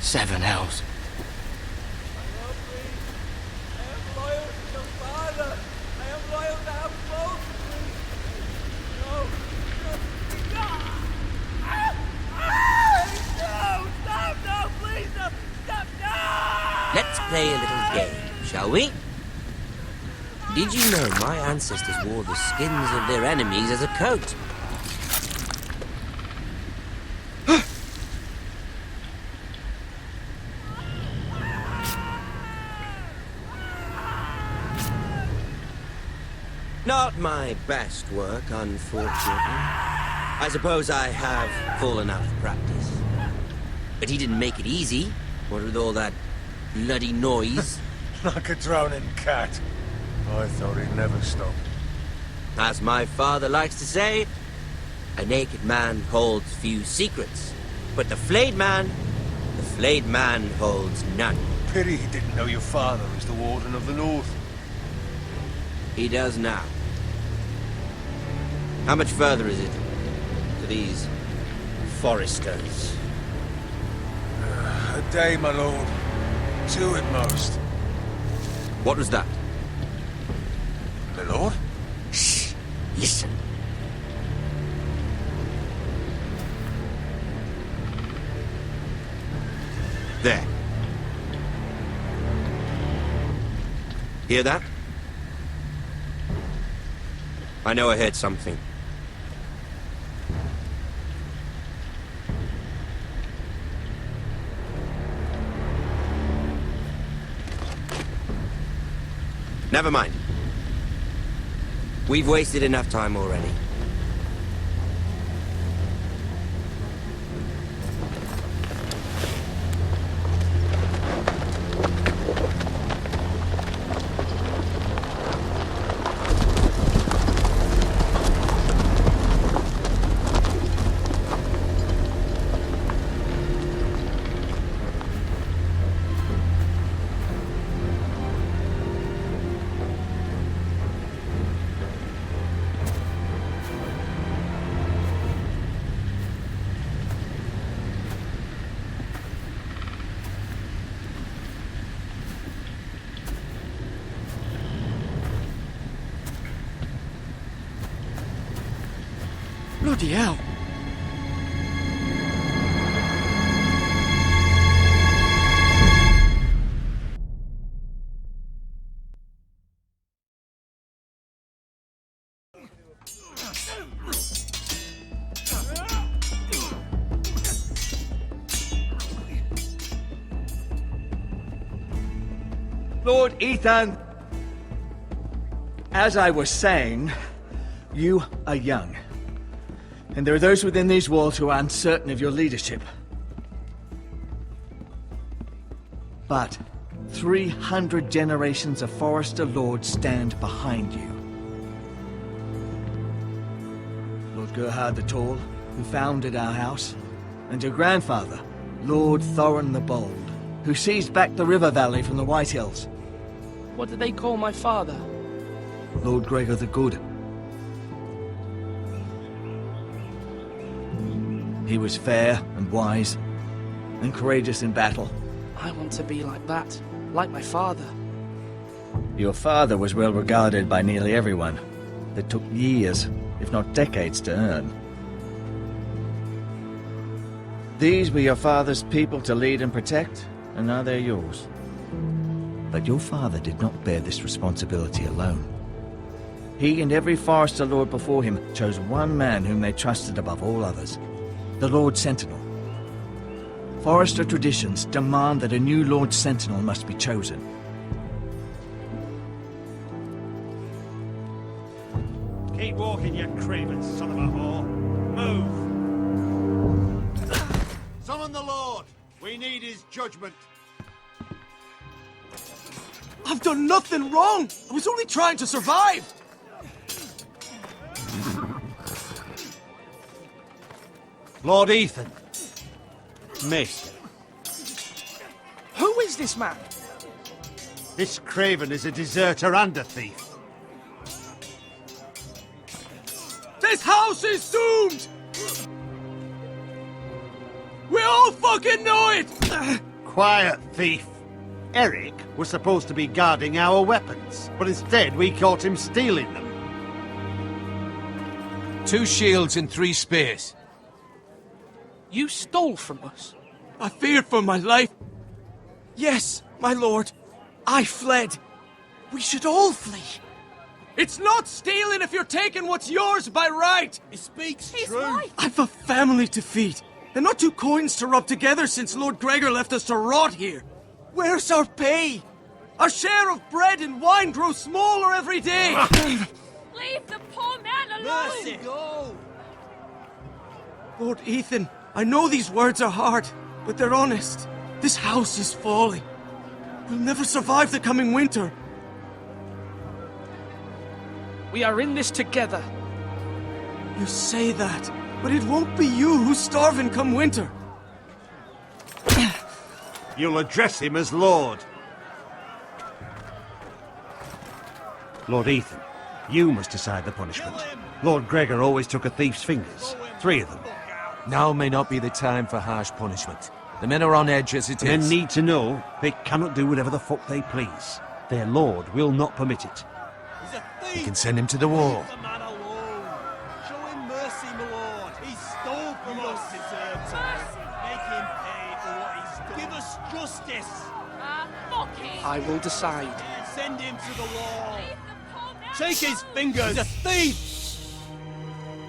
Seven hells. Let's play a little game, shall we? Did you know my ancestors wore the skins of their enemies as a coat? Not my best work, unfortunately. I suppose I have fallen out of practice. But he didn't make it easy, what with all that bloody noise. Like a drowning cat. I thought he'd never stop. As my father likes to say, a naked man holds few secrets, but the flayed man holds none. Pity he didn't know your father was the Warden of the North. He does now. How much further is it to these foresters? A day, my lord. Two at most. What was that? My lord? Shh! Listen. There. Hear that? I know I heard something. Never mind. We've wasted enough time already. Bloody hell. Lord Ethan, as I was saying, you are young. And there are those within these walls who are uncertain of your leadership. But 300 generations of Forester Lords stand behind you. Lord Gerhard the Tall, who founded our house, and your grandfather, Lord Thorin the Bold, who seized back the river valley from the White Hills. What did they call my father? Lord Gregor the Good. He was fair and wise, and courageous in battle. I want to be like that, like my father. Your father was well regarded by nearly everyone. It took years, if not decades, to earn. These were your father's people to lead and protect, and now they're yours. But your father did not bear this responsibility alone. He and every Forester Lord before him chose one man whom they trusted above all others. The Lord Sentinel. Forester traditions demand that a new Lord Sentinel must be chosen. Keep walking, you craven son of a whore. Move! Summon the Lord! We need his judgment. I've done nothing wrong! I was only trying to survive! Lord Ethan. Maester. Who is this man? This craven is a deserter and a thief. This house is doomed! We all fucking know it! Quiet, thief. Eric was supposed to be guarding our weapons, but instead we caught him stealing them. 2 shields and 3 spears. You stole from us. I feared for my life. Yes, my lord. I fled. We should all flee. It's not stealing if you're taking what's yours by right. He speaks He's true. right. I've a family to feed, and not 2 coins to rub together since Lord Gregor left us to rot here. Where's our pay? Our share of bread and wine grows smaller every day. Leave the poor man alone. Mercy, go. Lord Ethan, I know these words are hard, but they're honest. This house is falling. We'll never survive the coming winter. We are in this together. You say that, but it won't be you who's starving come winter. You'll address him as Lord. Lord Ethan, you must decide the punishment. Lord Gregor always took a thief's fingers. 3 of them. Now may not be the time for harsh punishment. The men are on edge as it Men is. need to know they cannot do whatever the fuck they please. Their lord will not permit it. He's a thief. You can send him to the wall. The man alone. Show him mercy, my lord. He stole from us. Mercy. Make him pay for what he's done. Give us justice. Fuck him. I will decide. Send him to the wall. Leave the poor man Take his fingers. He's a thief.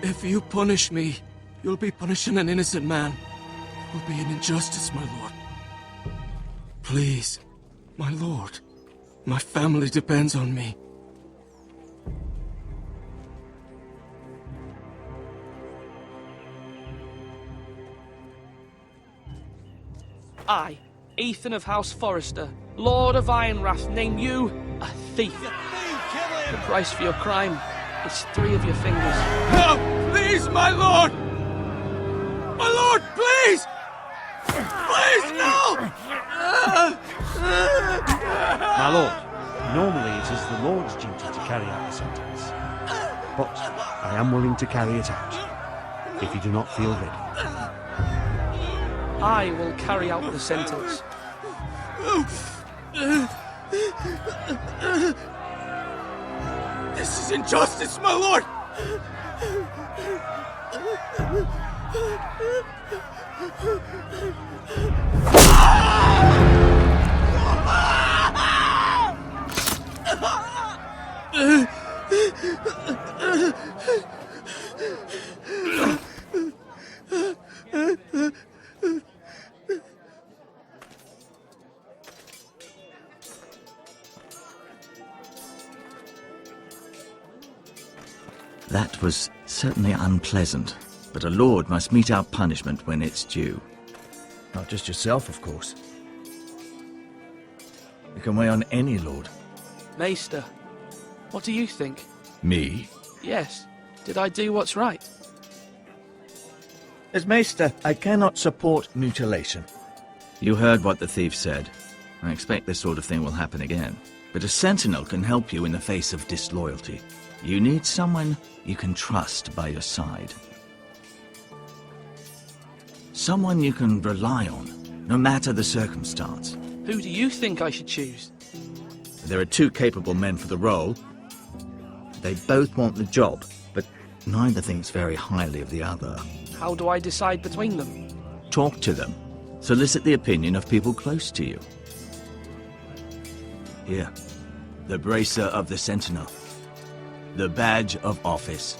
If you punish me, you'll be punishing an innocent man. It will be an injustice, my lord. Please, my lord. My family depends on me. I, Ethan of House Forrester, Lord of Ironwrath, name you a thief. The price for your crime is 3 of your fingers. No! Please, my lord! My lord, please! Please, no! My lord, normally it is the Lord's duty to carry out the sentence. But I am willing to carry it out, if you do not feel ready. I will carry out the sentence. This is injustice, my lord! That was certainly unpleasant, but a lord must mete out punishment when it's due. Not just yourself, of course. You can weigh on any lord. Maester, what do you think? Me? Yes. Did I do what's right? As Maester, I cannot support mutilation. You heard what the thief said. I expect this sort of thing will happen again. But a sentinel can help you in the face of disloyalty. You need someone you can trust by your side. Someone you can rely on, no matter the circumstance. Who do you think I should choose? There are 2 capable men for the role. They both want the job, but neither thinks very highly of the other. How do I decide between them? Talk to them. Solicit the opinion of people close to you. Here, the bracer of the Sentinel. The badge of office.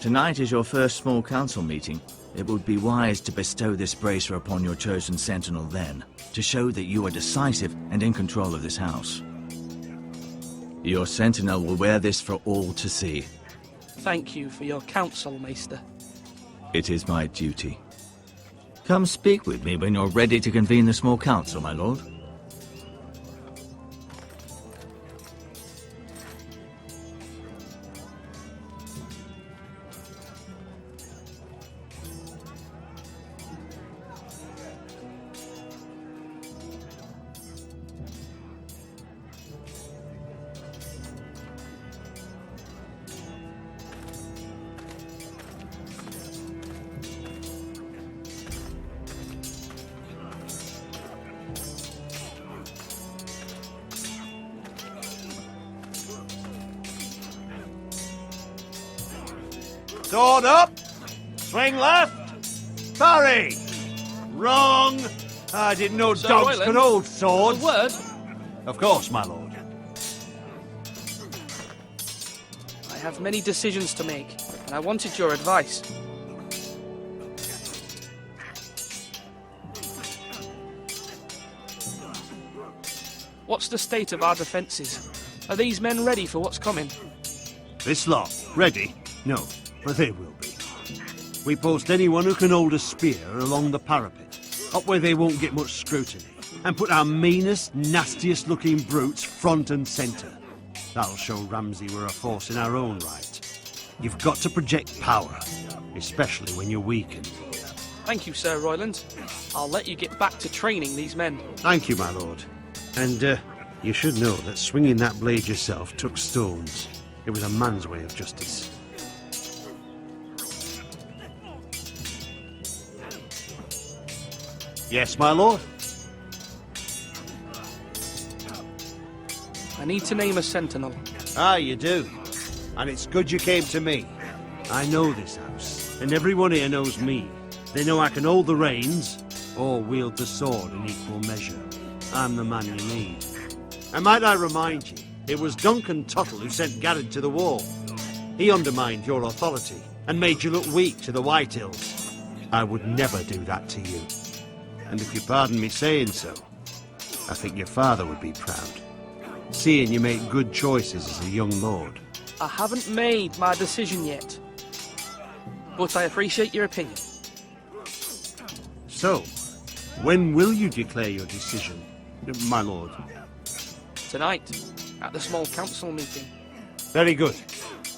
Tonight is your first small council meeting. It would be wise to bestow this bracer upon your chosen sentinel then, to show that you are decisive and in control of this house. Your sentinel will wear this for all to see. Thank you for your counsel, Maester. It is my duty. Come speak with me when you're ready to convene the small council, my lord. Sword up. Swing left. Parry. Wrong. I didn't know Sir dogs Royland, could hold A swords. word? Of course, my lord. I have many decisions to make, and I wanted your advice. What's the state of our defences? Are these men ready for what's coming? This lot, ready? No, but they will be. We post anyone who can hold a spear along the parapet, up where they won't get much scrutiny, and put our meanest, nastiest looking brutes front and centre. That'll show Ramsay we're a force in our own right. You've got to project power, especially when you're weakened. Thank you, Sir Royland. I'll let you get back to training these men. Thank you, my lord. And, you should know that swinging that blade yourself took stones. It was a man's way of justice. Yes, my lord? I need to name a sentinel. Ah, you do. And it's good you came to me. I know this house, and everyone here knows me. They know I can hold the reins, or wield the sword in equal measure. I'm the man you need. And might I remind you, it was Duncan Tuttle who sent Garrett to the wall. He undermined your authority, and made you look weak to the Whitehills. I would never do that to you. And if you pardon me saying so, I think your father would be proud. Seeing you make good choices as a young lord. I haven't made my decision yet, but I appreciate your opinion. So, when will you declare your decision, my lord? Tonight, at the small council meeting. Very good.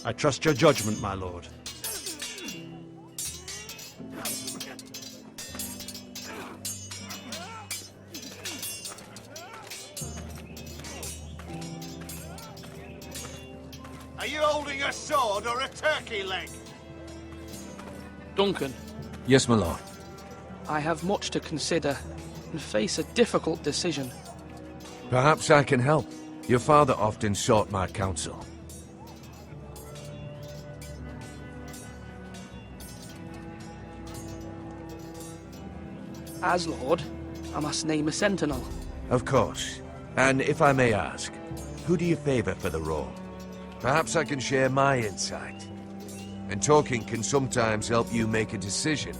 I trust your judgment, my lord. Are you holding a sword or a turkey leg? Duncan, Yes, my lord. I have much to consider and face a difficult decision. Perhaps I can help. Your father often sought my counsel. As Lord, I must name a sentinel. Of course. And if I may ask, who do you favor for the role? Perhaps I can share my insight. And talking can sometimes help you make a decision.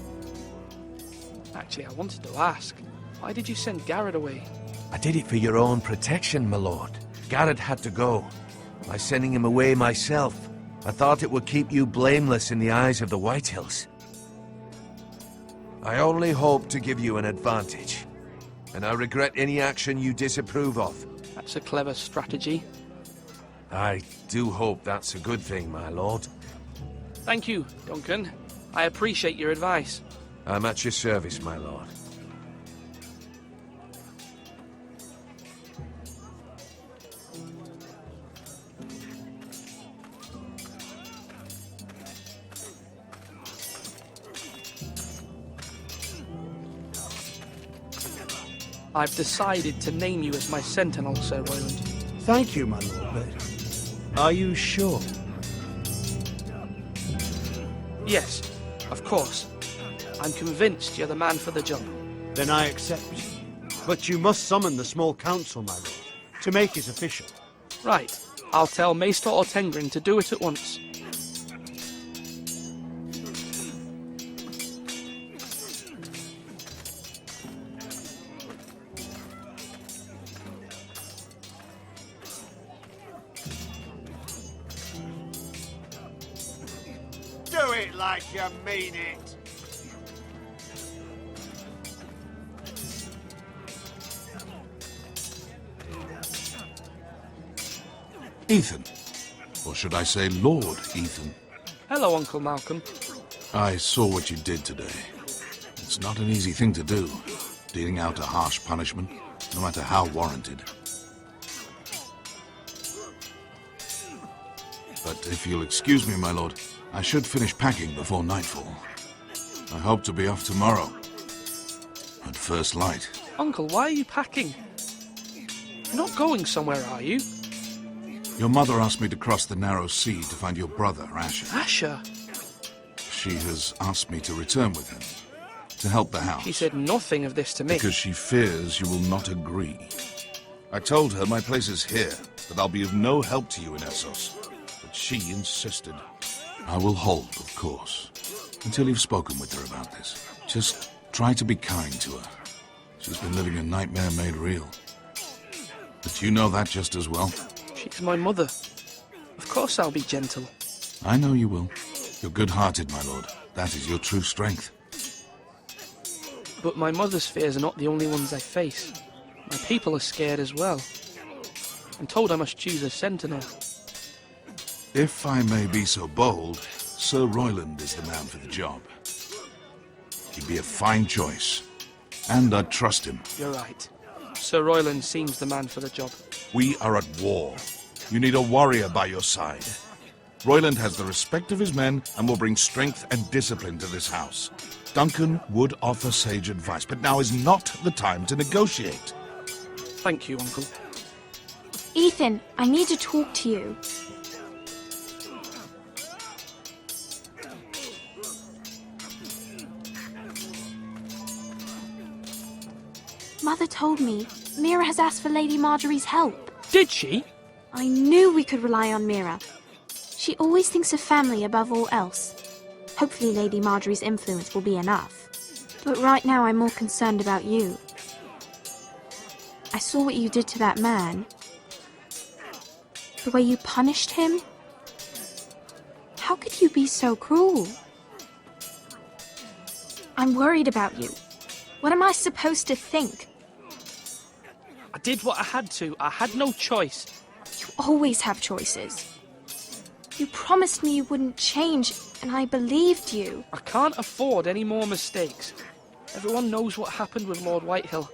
Actually, I wanted to ask, why did you send Garrett away? I did it for your own protection, my lord. Garrett had to go. By sending him away myself, I thought it would keep you blameless in the eyes of the Whitehills. I only hope to give you an advantage, and I regret any action you disapprove of. That's a clever strategy. I do hope that's a good thing, my lord. Thank you, Duncan. I appreciate your advice. I'm at your service, my lord. I've decided to name you as my sentinel, Sir Royland. Thank you, my lord, but are you sure? Yes, of course. I'm convinced you're the man for the job. Then I accept. But you must summon the small council, my lord, to make it official. Right. I'll tell Maester Ortengrin to do it at once. Do it like you mean it. Ethan. Or should I say Lord Ethan? Hello, Uncle Malcolm. I saw what you did today. It's not an easy thing to do, dealing out a harsh punishment, no matter how warranted. But if you'll excuse me, my lord, I should finish packing before nightfall. I hope to be off tomorrow. At first light. Uncle, why are you packing? You're not going somewhere, are you? Your mother asked me to cross the narrow sea to find your brother, Asher. Asher? she has asked me to return with him, to help the house. She said nothing of this to me. Because she fears you will not agree. I told her my place is here, that I'll be of no help to you in Essos. But she insisted. I will hold, of course, until you've spoken with her about this. Just try to be kind to her. She's been living a nightmare made real. But you know that just as well. She's my mother. Of course I'll be gentle. I know you will. You're good-hearted, my lord. That is your true strength. But my mother's fears are not the only ones I face. My people are scared as well. I'm told I must choose a sentinel. If I may be so bold, Sir Royland is the man for the job. He'd be a fine choice. And I'd trust him. You're right. Sir Royland seems the man for the job. We are at war. You need a warrior by your side. Royland has the respect of his men and will bring strength and discipline to this house. Duncan would offer sage advice, but now is not the time to negotiate. Thank you, Uncle. Ethan, I need to talk to you. Mother told me Mira has asked for Lady Marjorie's help. Did she? I knew we could rely on Mira. She always thinks of family above all else. Hopefully Lady Marjorie's influence will be enough. But right now I'm more concerned about you. I saw what you did to that man. The way you punished him. How could you be so cruel? I'm worried about you. What am I supposed to think? I did what I had to. I had no choice. You always have choices. You promised me you wouldn't change, and I believed you. I can't afford any more mistakes. Everyone knows what happened with Lord Whitehill.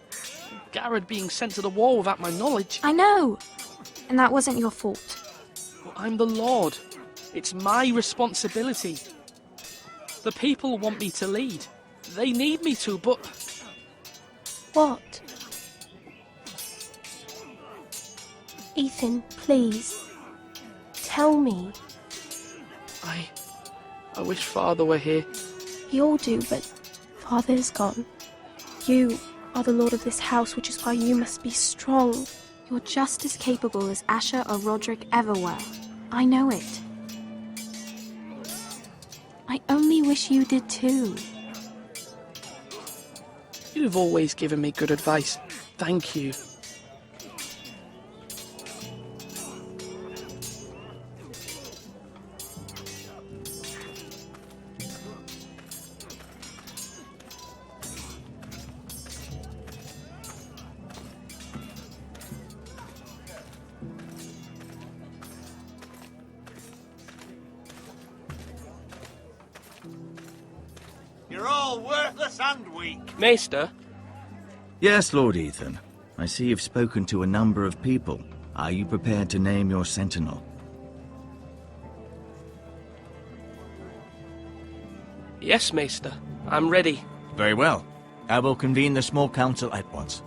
Garrett being sent to the war without my knowledge. I know. And that wasn't your fault. But I'm the Lord. It's my responsibility. The people want me to lead. They need me to, but... What? Ethan, please. Tell me. I wish Father were here. We all do, but Father is gone. You are the lord of this house, which is why you must be strong. You're just as capable as Asher or Roderick ever were. I know it. I only wish you did too. You've always given me good advice. Thank you. You're all worthless and weak. Maester? Yes, Lord Ethan. I see you've spoken to a number of people. Are you prepared to name your sentinel? Yes, Maester. I'm ready. Very well. I will convene the small council at once.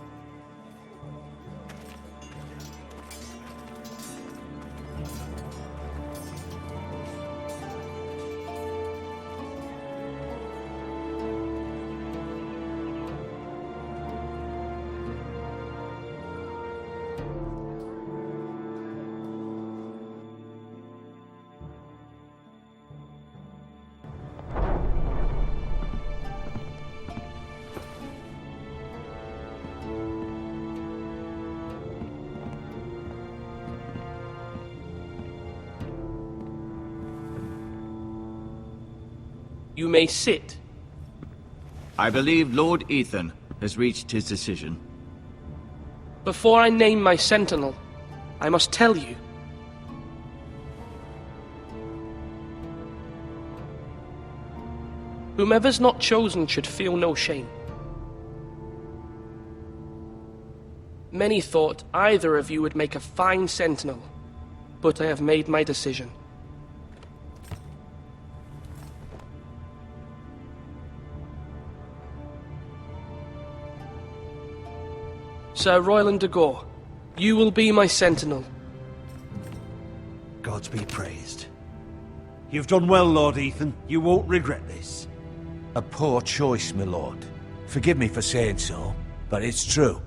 You may sit. I believe Lord Ethan has reached his decision. Before I name my sentinel, I must tell you. Whomever's not chosen should feel no shame. Many thought either of you would make a fine sentinel, but I have made my decision. Sir Royland de Gore, you will be my sentinel. Gods be praised. You've done well, Lord Ethan. You won't regret this. A poor choice, my lord. Forgive me for saying so, but it's true.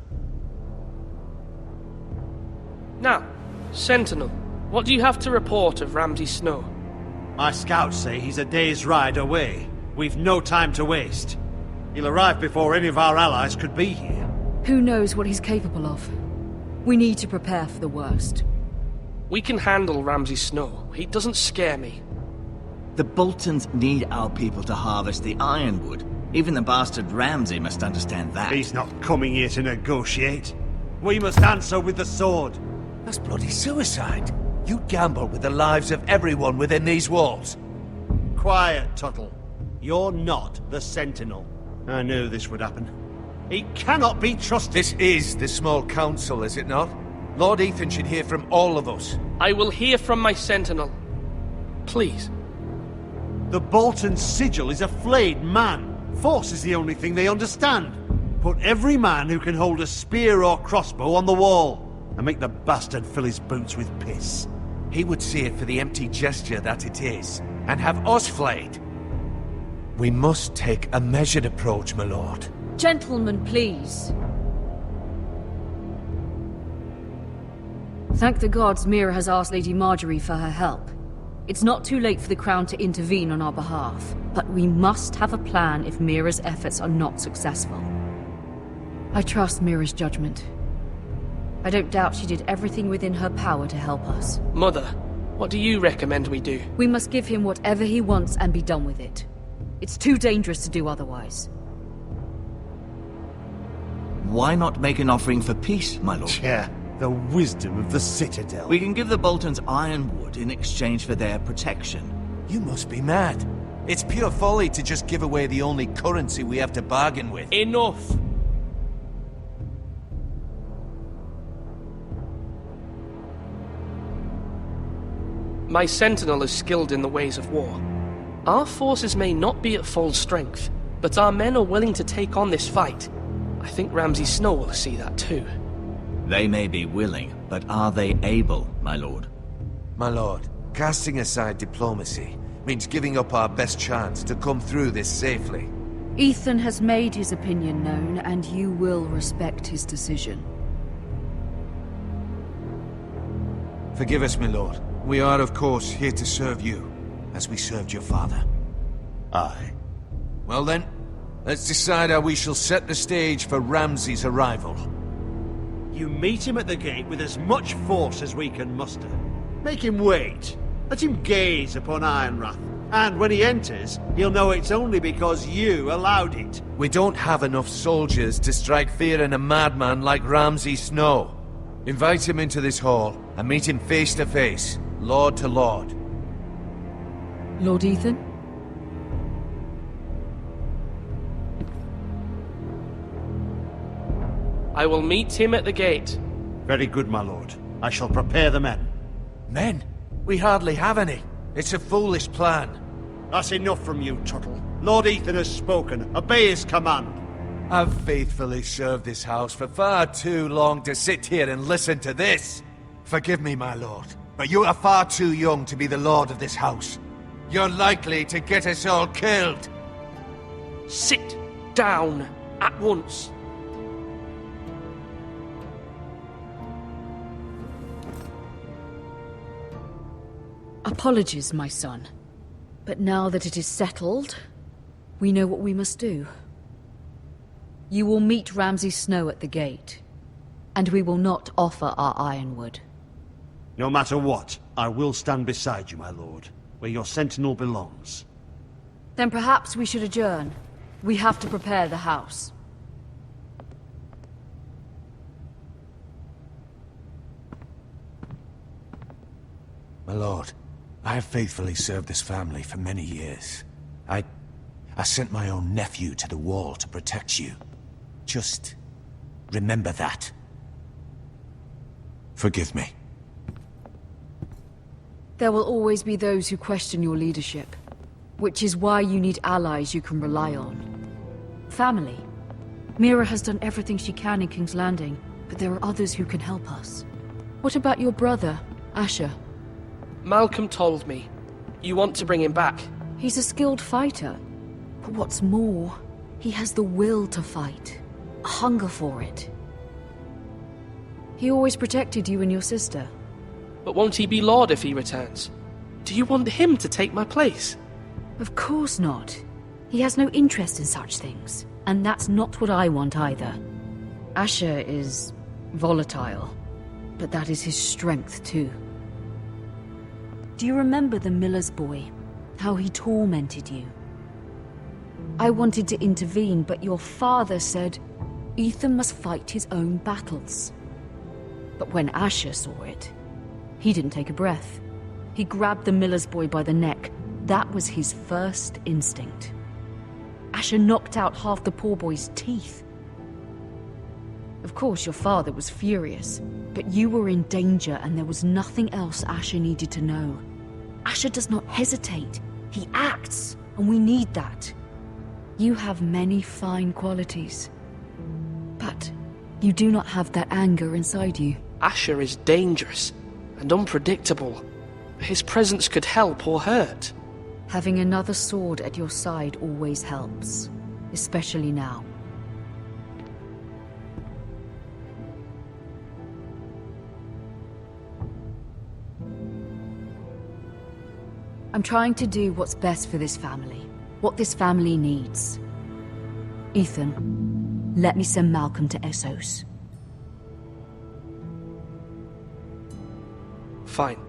Now, Sentinel, what do you have to report of Ramsay Snow? My scouts say he's a day's ride away. We've no time to waste. He'll arrive before any of our allies could be here. Who knows what he's capable of? We need to prepare for the worst. We can handle Ramsay Snow. He doesn't scare me. The Boltons need our people to harvest the ironwood. Even the bastard Ramsay must understand that. He's not coming here to negotiate. We must answer with the sword. That's bloody suicide. You gamble with the lives of everyone within these walls. Quiet, Tuttle. You're not the Sentinel. I knew this would happen. He cannot be trusted. This is the small council, is it not? Lord Ethan should hear from all of us. I will hear from my Sentinel. Please. The Bolton sigil is a flayed man. Force is the only thing they understand. Put every man who can hold a spear or crossbow on the wall, and make the bastard fill his boots with piss. He would see it for the empty gesture that it is, and have us flayed. We must take a measured approach, my lord. Gentlemen, please. Thank the gods Mira has asked Lady Marjorie for her help. It's not too late for the Crown to intervene on our behalf, but we must have a plan if Mira's efforts are not successful. I trust Mira's judgment. I don't doubt she did everything within her power to help us. Mother, what do you recommend we do? We must give him whatever he wants and be done with it. It's too dangerous to do otherwise. Why not make an offering for peace, my lord? Yeah, the wisdom of the Citadel. We can give the Boltons ironwood in exchange for their protection. You must be mad. It's pure folly to just give away the only currency we have to bargain with. Enough! My Sentinel is skilled in the ways of war. Our forces may not be at full strength, but our men are willing to take on this fight. I think Ramsay Snow will see that too. They may be willing, but are they able, my lord? My lord, casting aside diplomacy means giving up our best chance to come through this safely. Ethan has made his opinion known, and you will respect his decision. Forgive us, my lord. We are, of course, here to serve you, as we served your father. Aye. Well then, let's decide how we shall set the stage for Ramsay's arrival. You meet him at the gate with as much force as we can muster. Make him wait. Let him gaze upon Ironrath. And when he enters, he'll know it's only because you allowed it. We don't have enough soldiers to strike fear in a madman like Ramsay Snow. Invite him into this hall, and meet him face to face, lord to lord. Lord Ethan? I will meet him at the gate. Very good, my lord. I shall prepare the men. Men? We hardly have any. It's a foolish plan. That's enough from you, Tuttle. Lord Ethan has spoken. Obey his command. I've faithfully served this house for far too long to sit here and listen to this. Forgive me, my lord, but you are far too young to be the lord of this house. You're likely to get us all killed. Sit down at once. Apologies, my son. But now that it is settled, we know what we must do. You will meet Ramsay Snow at the gate, and we will not offer our ironwood. No matter what, I will stand beside you, my lord, where your sentinel belongs. Then perhaps we should adjourn. We have to prepare the house. My lord, I have faithfully served this family for many years. I sent my own nephew to the wall to protect you. Just remember that. Forgive me. There will always be those who question your leadership, which is why you need allies you can rely on. Family. Mira has done everything she can in King's Landing, but there are others who can help us. What about your brother, Asher? Malcolm told me. You want to bring him back? He's a skilled fighter. But what's more, he has the will to fight. A hunger for it. He always protected you and your sister. But won't he be Lord if he returns? Do you want him to take my place? Of course not. He has no interest in such things. And that's not what I want either. Asher is volatile. But that is his strength too. Do you remember the miller's boy? How he tormented you? I wanted to intervene, but your father said Ethan must fight his own battles. But when Asher saw it, he didn't take a breath. He grabbed the miller's boy by the neck. That was his first instinct. Asher knocked out half the poor boy's teeth. Of course, your father was furious, but you were in danger and there was nothing else Asher needed to know. Asher does not hesitate. He acts, and we need that. You have many fine qualities, but you do not have that anger inside you. Asher is dangerous and unpredictable. His presence could help or hurt. Having another sword at your side always helps, especially now. I'm trying to do what's best for this family, what this family needs. Ethan, let me send Malcolm to Essos. Fine.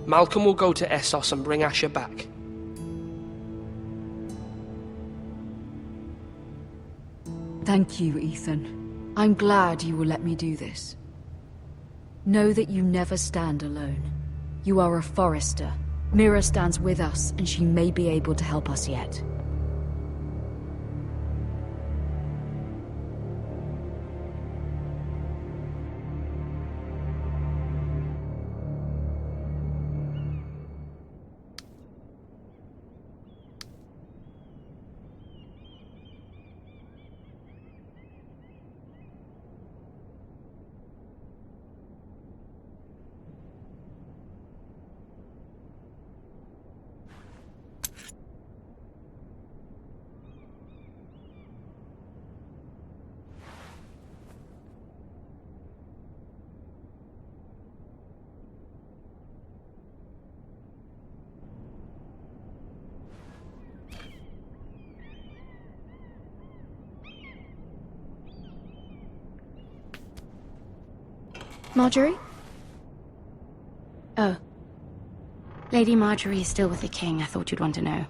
Malcolm will go to Essos and bring Asher back. Thank you, Ethan. I'm glad you will let me do this. Know that you never stand alone. You are a Forester. Mira stands with us, and she may be able to help us yet. Marjorie? Oh. Lady Marjorie is still with the king. I thought you'd want to know.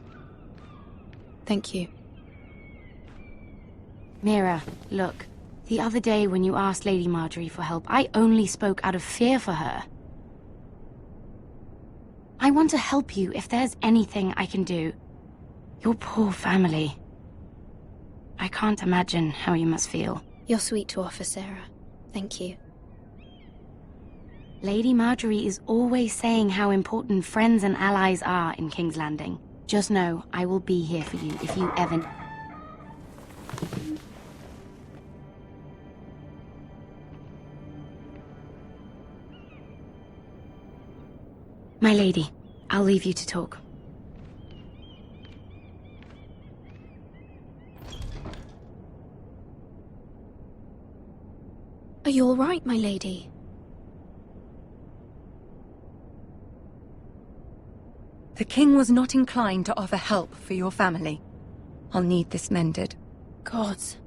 Thank you. Mira, look. The other day when you asked Lady Marjorie for help, I only spoke out of fear for her. I want to help you if there's anything I can do. Your poor family. I can't imagine how you must feel. You're sweet to offer, Sarah. Thank you. Lady Marjorie is always saying how important friends and allies are in King's Landing. Just know, I will be here for you if you ever... My lady, I'll leave you to talk. Are you all right, my lady? The king was not inclined to offer help for your family. I'll need this mended. Gods.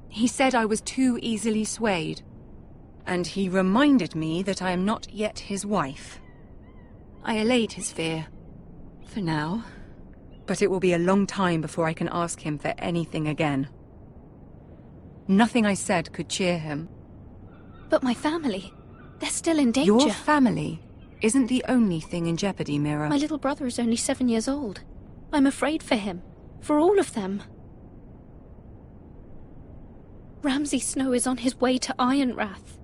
He said I was too easily swayed. And he reminded me that I am not yet his wife. I allayed his fear. For now. But it will be a long time before I can ask him for anything again. Nothing I said could cheer him. But my family... they're still in danger. Your family isn't the only thing in jeopardy, Mira. My little brother is only 7 years old. I'm afraid for him. For all of them. Ramsay Snow is on his way to Ironrath.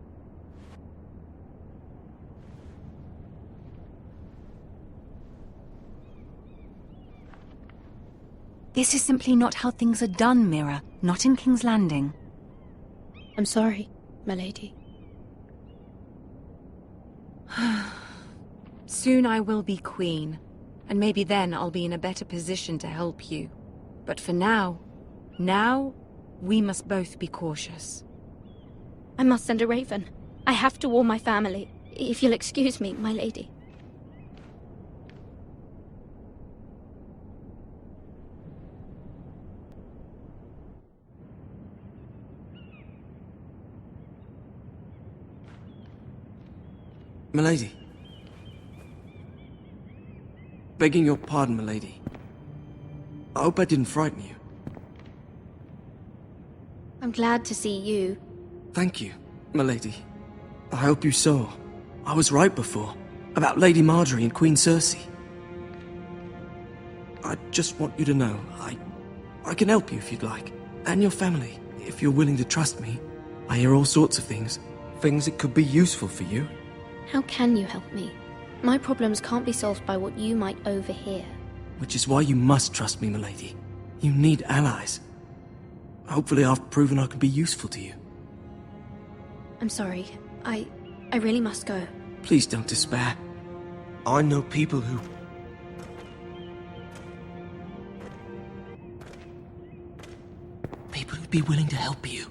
This is simply not how things are done, Mira. Not in King's Landing. I'm sorry, my lady. Soon I will be queen, and maybe then I'll be in a better position to help you. But for now, we must both be cautious. I must send a raven. I have to warn my family. If you'll excuse me, my lady. Milady. Begging your pardon, milady. I hope I didn't frighten you. I'm glad to see you. Thank you, milady. I hope you saw. I was right before. About Lady Marjorie and Queen Cersei. I just want you to know, I can help you if you'd like. And your family, if you're willing to trust me. I hear all sorts of things. Things that could be useful for you. How can you help me? My problems can't be solved by what you might overhear. Which is why you must trust me, milady. You need allies. Hopefully I've proven I can be useful to you. I'm sorry. I really must go. Please don't despair. I know people who... People who'd be willing to help you.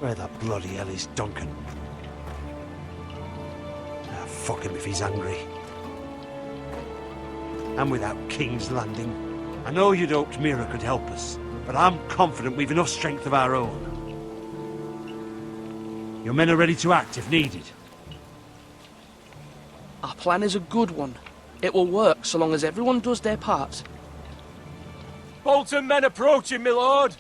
Where the bloody hell is Duncan? Ah, fuck him if he's angry. And without King's Landing. I know you'd hoped Mira could help us, but I'm confident we've enough strength of our own. Your men are ready to act if needed. Our plan is a good one. It will work so long as everyone does their part. Bolton men approaching, my lord!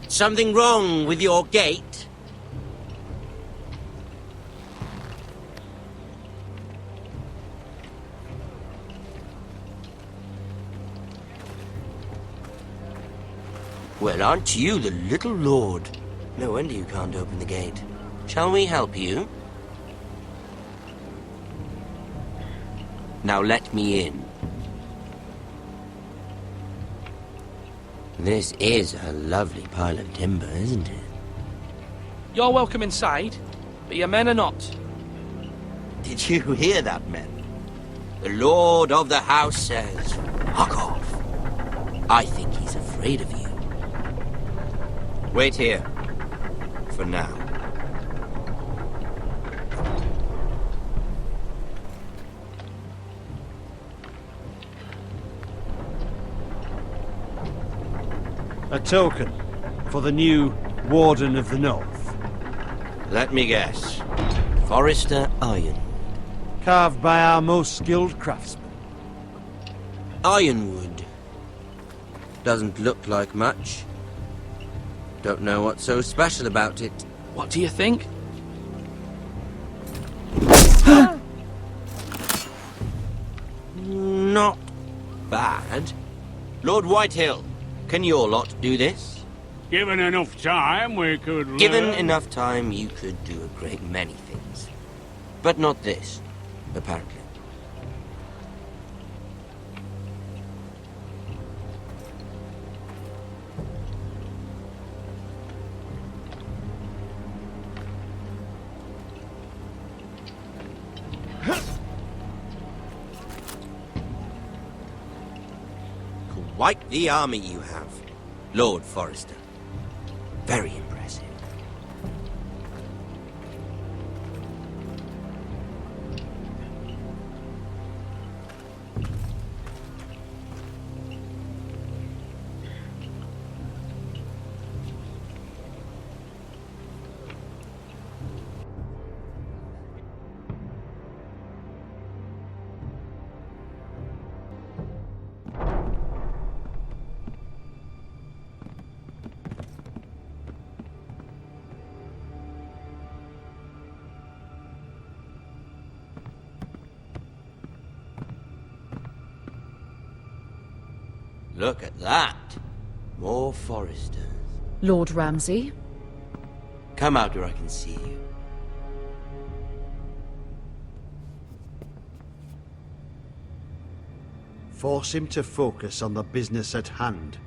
Something wrong with your gate? Well, aren't you the little lord? No wonder you can't open the gate. Shall we help you? Now let me in. This is a lovely pile of timber, isn't it? You're welcome inside, but your men are not. Did you hear that, men? The lord of the house says, "Fuck off." I think he's afraid of you. Wait here. For now. A token for the new Warden of the North. Let me guess. Forrester Iron. Carved by our most skilled craftsmen. Ironwood. Doesn't look like much. Don't know what's so special about it. What do you think? Not bad. Lord Whitehill, can your lot do this? Given enough time, we could... Given enough time, you could do a great many things. But not this, apparently. Quite the army you have, Lord Forrester. Very impressive. Look at that. More foresters. Lord Ramsay? Come out where I can see you. Force him to focus on the business at hand.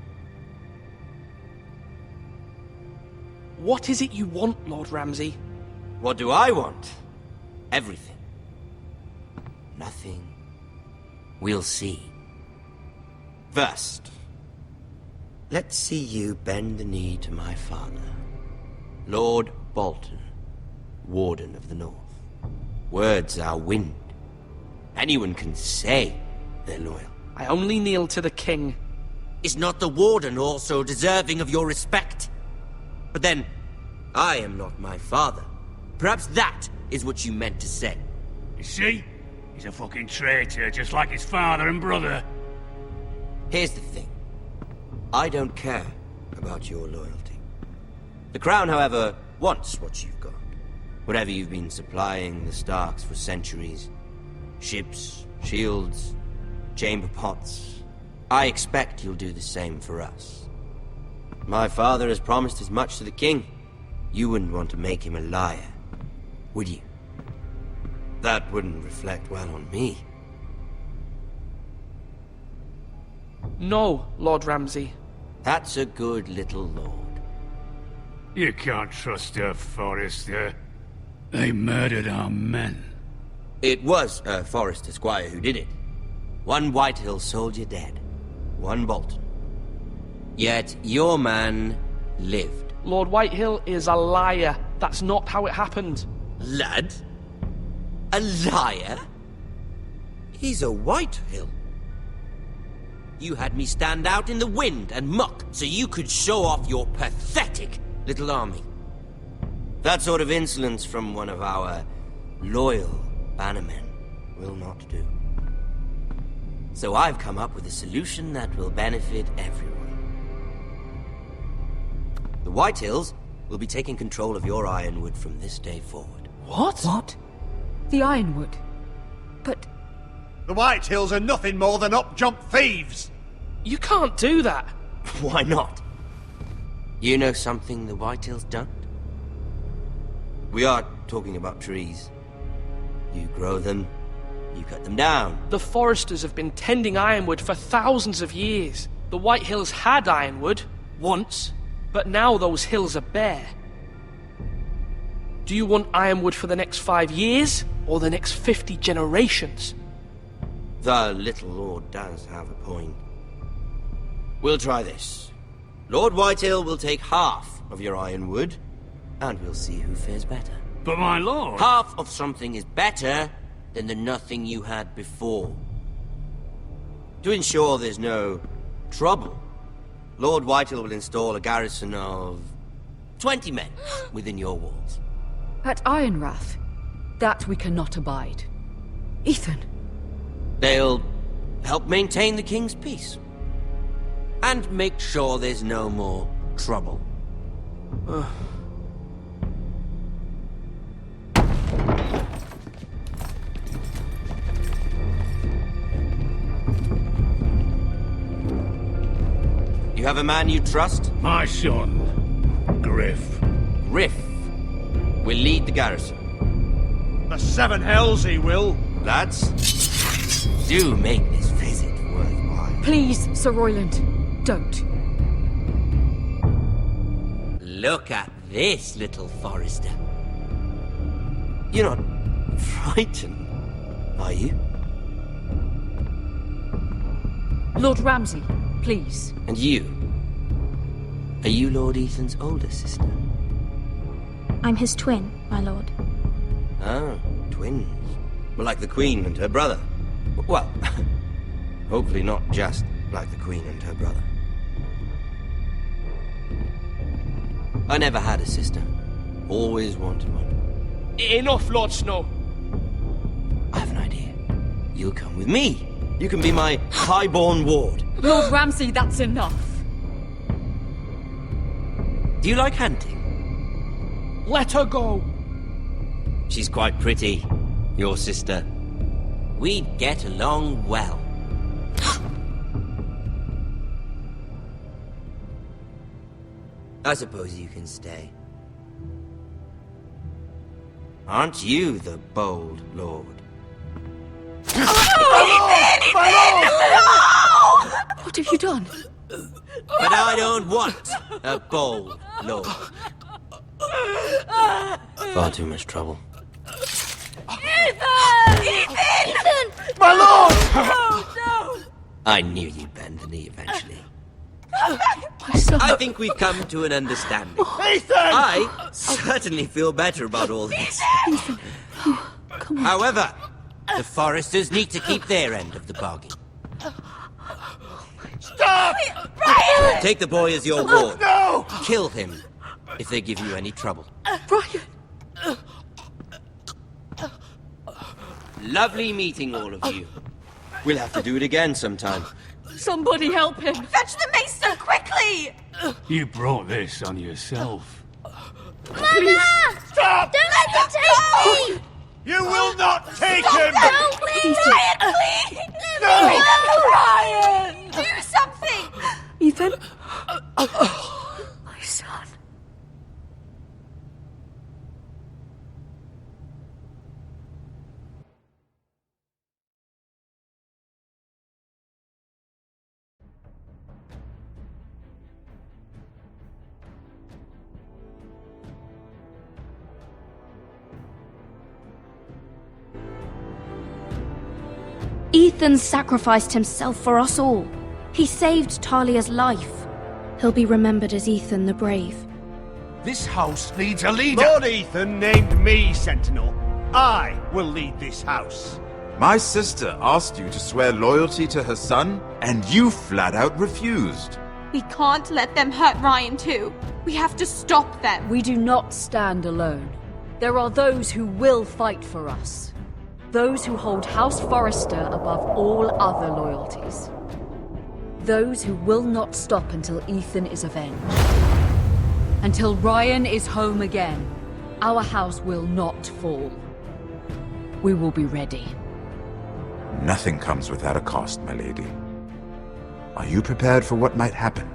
What is it you want, Lord Ramsay? What do I want? Everything. Nothing. We'll see. First, let's see you bend the knee to my father, Lord Bolton, Warden of the North. Words are wind. Anyone can say they're loyal. I only kneel to the king. Is not the Warden also deserving of your respect? But then, I am not my father. Perhaps that is what you meant to say. You see? He's a fucking traitor, just like his father and brother. Here's the thing. I don't care about your loyalty. The Crown, however, wants what you've got. Whatever you've been supplying the Starks for centuries. Ships, shields, chamber pots. I expect you'll do the same for us. My father has promised as much to the king. You wouldn't want to make him a liar, would you? That wouldn't reflect well on me. No, Lord Ramsay. That's a good little lord. You can't trust a Forester. They murdered our men. It was a Forester squire who did it. One Whitehill soldier dead. One Bolton. Yet your man lived. Lord Whitehill is a liar. That's not how it happened. Lad? A liar? He's a Whitehill. You had me stand out in the wind and muck so you could show off your pathetic little army. That sort of insolence from one of our loyal bannermen will not do. So I've come up with a solution that will benefit everyone. The Whitehills will be taking control of your ironwood from this day forward. What? What? The Ironwood? But... The Whitehills are nothing more than up-jump thieves! You can't do that! Why not? You know something the Whitehills don't? We are talking about trees. You grow them, you cut them down. The Foresters have been tending ironwood for thousands of years. The Whitehills had ironwood, once, but now those hills are bare. Do you want ironwood for the next 5 years, or the next 50 generations? The little lord does have a point. We'll try this. Lord Whitehill will take half of your ironwood, and we'll see who fares better. But my lord... Half of something is better than the nothing you had before. To ensure there's no trouble, Lord Whitehill will install a garrison of 20 men within your walls. At Ironrath? That we cannot abide. Ethan! They'll help maintain the king's peace. And make sure there's no more trouble. You have a man you trust? My son, Griff. Griff will lead the garrison. The seven hells he will. Lads, do make this visit worthwhile. Please, Sir Royland, don't. Look at this, little Forester. You're not frightened, are you? Lord Ramsay, please. And you? Are you Lord Ethan's older sister? I'm his twin, my lord. Oh, twins. Well, like the Queen and her brother. Well, hopefully not just like the Queen and her brother. I never had a sister. Always wanted one. Enough, Lord Snow! I have an idea. You'll come with me. You can be my highborn ward. Lord Ramsay, that's enough. Do you like hunting? Let her go! She's quite pretty, your sister. We'd get along well. I suppose you can stay. Aren't you the bold lord? What have you done? But I don't want a bold lord. Far too much trouble. Ethan! My lord! Oh, no! I knew you'd bend the knee eventually. My son. I think we've come to an understanding. Ethan! I certainly feel better about all this. Ethan. Oh, come on. However, the Foresters need to keep their end of the bargain. Stop! Brian! Take the boy as your ward. No! Kill him if they give you any trouble. Brian! Lovely meeting all of you. We'll have to do it again sometime. Somebody help him! Fetch the maester, quickly! You brought this on yourself. Mama! Stop! Don't let him take me! You will not take him! No, please! Brian, please! No! Brian! Do something! Ethan? My son. Ethan sacrificed himself for us all. He saved Talia's life. He'll be remembered as Ethan the Brave. This house needs a leader! Lord Ethan named me Sentinel. I will lead this house. My sister asked you to swear loyalty to her son, and you flat out refused. We can't let them hurt Ryan too. We have to stop them. We do not stand alone. There are those who will fight for us. Those who hold House Forrester above all other loyalties. Those who will not stop until Ethan is avenged. Until Ryan is home again, our house will not fall. We will be ready. Nothing comes without a cost, my lady. Are you prepared for what might happen?